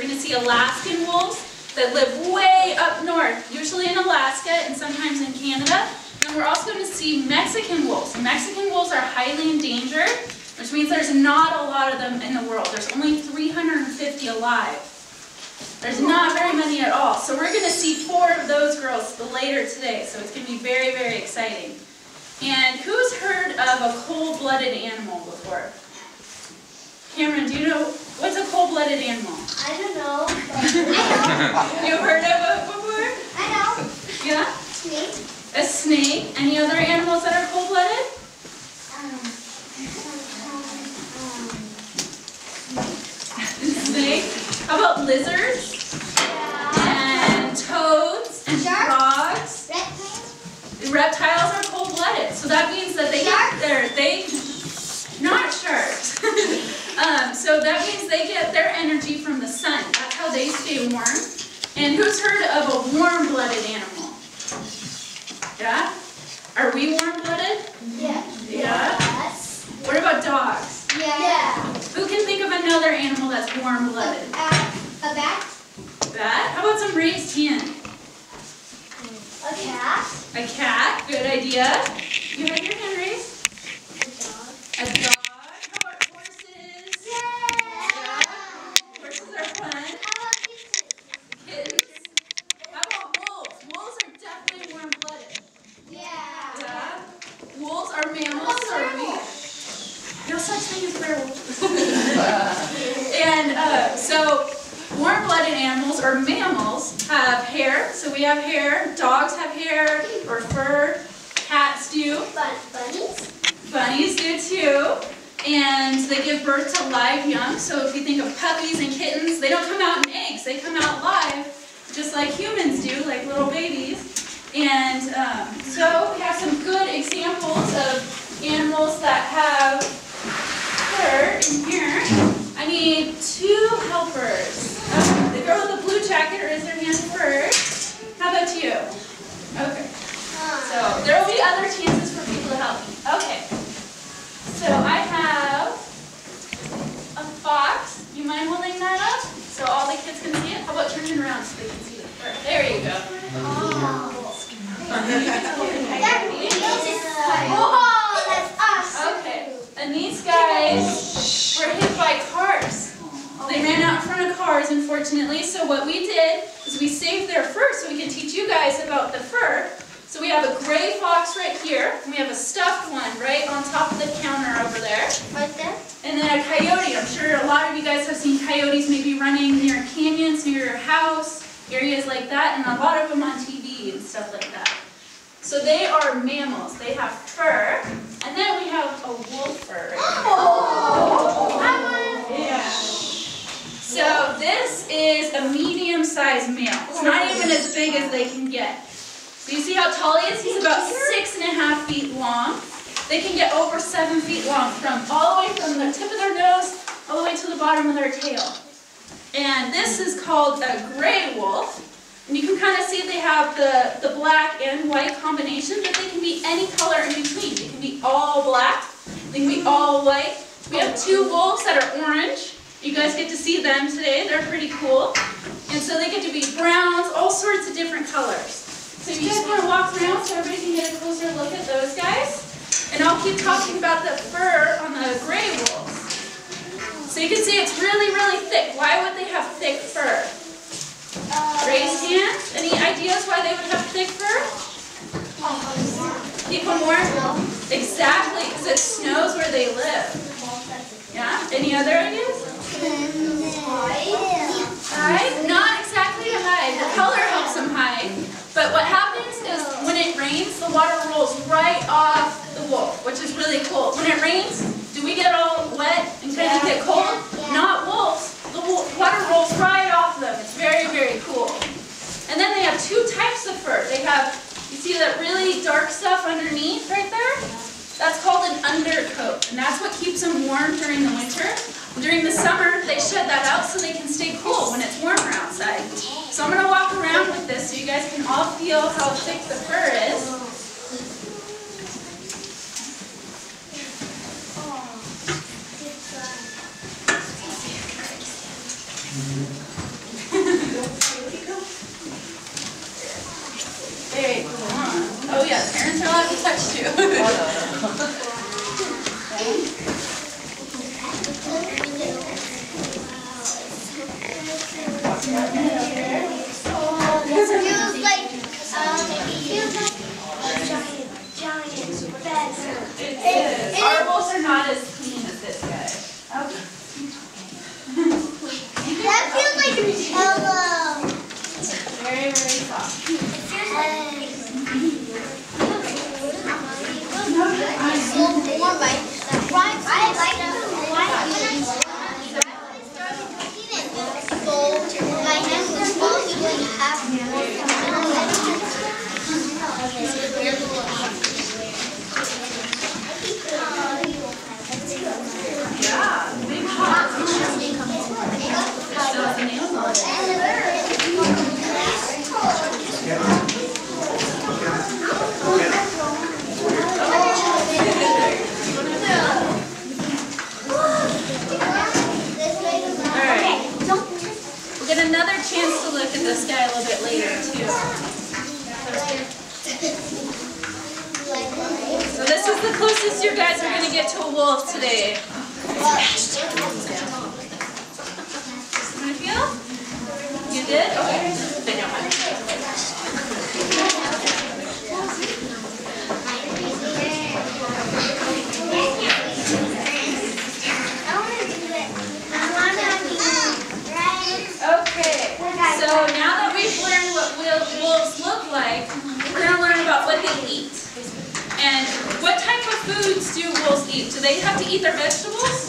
We're going to see Alaskan wolves that live way up north, usually in Alaska and sometimes in Canada. And we're also going to see Mexican wolves. Mexican wolves are highly endangered, which means there's not a lot of them in the world. There's only 350 alive. There's not very many at all. So we're going to see 4 of those girls later today. So it's going to be very, very exciting. And who's heard of a cold-blooded animal before? Cameron, do you know, what's a cold-blooded animal? I don't know. I know. You've heard of it before? I know. Yeah? Snake. A snake. Any other animals that are cold-blooded? Snake. How about lizards? Yeah. And toads and frogs? Reptiles. Reptiles are cold-blooded. So that means that not sharks. So that means they get their energy from the sun. That's how they stay warm. And who's heard of a warm-blooded animal? Yeah? Are we warm-blooded? Yeah. Yeah? Yes. What about dogs? Yeah. Who can think of another animal that's warm-blooded? A bat. Bat? How about some raised hand? A cat. A cat? Good idea. You have your hand raised? A dog. How about horses? Yeah. Horses are fun. Kittens. How about wolves? Wolves are definitely warm-blooded. Yeah. Yeah. Wolves are mammals, so are we. No such thing as werewolves. And so warm-blooded animals, or mammals, have hair. So we have hair. Dogs have hair or fur. Cats do. Bunnies. Bunnies do too. And they give birth to live young. So if you think of puppies and kittens, they don't come out in eggs. They come out live, just like humans do, like little babies. And so we have some good examples of animals that have fur in here. I need 2 helpers. The girl with the blue jacket, raise her hand first. How about you? Okay. So there will be other chances for people to help me. Okay. So I have a fox. You mind holding that up so all the kids can see it? How about turning around so they can see the fur? There you go. Oh, that's awesome. Okay. And these guys were hit by cars. They ran out in front of cars, unfortunately. So what we did is we saved their fur so we can teach you guys about the fur. So we have a gray fox right here, and we have a stuffed one right on top of the counter over there. Right there? And then a coyote. I'm sure a lot of you guys have seen coyotes maybe running near canyons, near your house, areas like that, and a lot of them on TV and stuff like that. So they are mammals. They have fur, and then we have a wolf fur right here. Oh! Yeah. So this is a medium-sized male. It's not even as big as they can get. So you see how tall he is? He's about 6.5 feet long. They can get over 7 feet long, from all the way from the tip of their nose all the way to the bottom of their tail. And this is called a gray wolf. And you can kind of see they have the black and white combination, but they can be any color in between. They can be all black. They can be all white. We have 2 wolves that are orange. You guys get to see them today. They're pretty cool. And so they get to be browns, all sorts of different colors. So you just want to walk around so everybody can get a closer look at those guys. And I'll keep talking about the fur on the gray wolves. So you can see it's really, really thick. Why would they have thick fur? Raised hands. Any ideas why they would have thick fur? Keep them warm? Exactly, because it snows where they live. Yeah? Any other ideas? Hide? Not exactly to hide. The color helps them hide. But what happens is when it rains, the water rolls right off the wolf, which is really cool. When it rains, do we get all wet and kind of get cold? Not wolves. The water rolls right off them. It's very, very cool. And then they have 2 types of fur. They have, you see that really dark stuff underneath right there? That's called an undercoat. And that's what keeps them warm during the winter. During the summer, they shed that out so they can stay cool when it's warmer outside. So I'm going to walk around with this so you guys can all feel how thick the fur is. touched you. Our wolves are not as clean as this guy. That feels like a pillow. Very, very soft. Yeah, big hot. Still has the nails on it. Alright. We'll get another chance to look at this guy a little bit later, too. So this is the closest you guys are going to get to a wolf today. Want to feel? You did? Okay. Then you'll have Okay, so now that we've learned what wolves look like, we're going to learn about what they eat. And what type of foods do wolves eat? Do they have to eat their vegetables?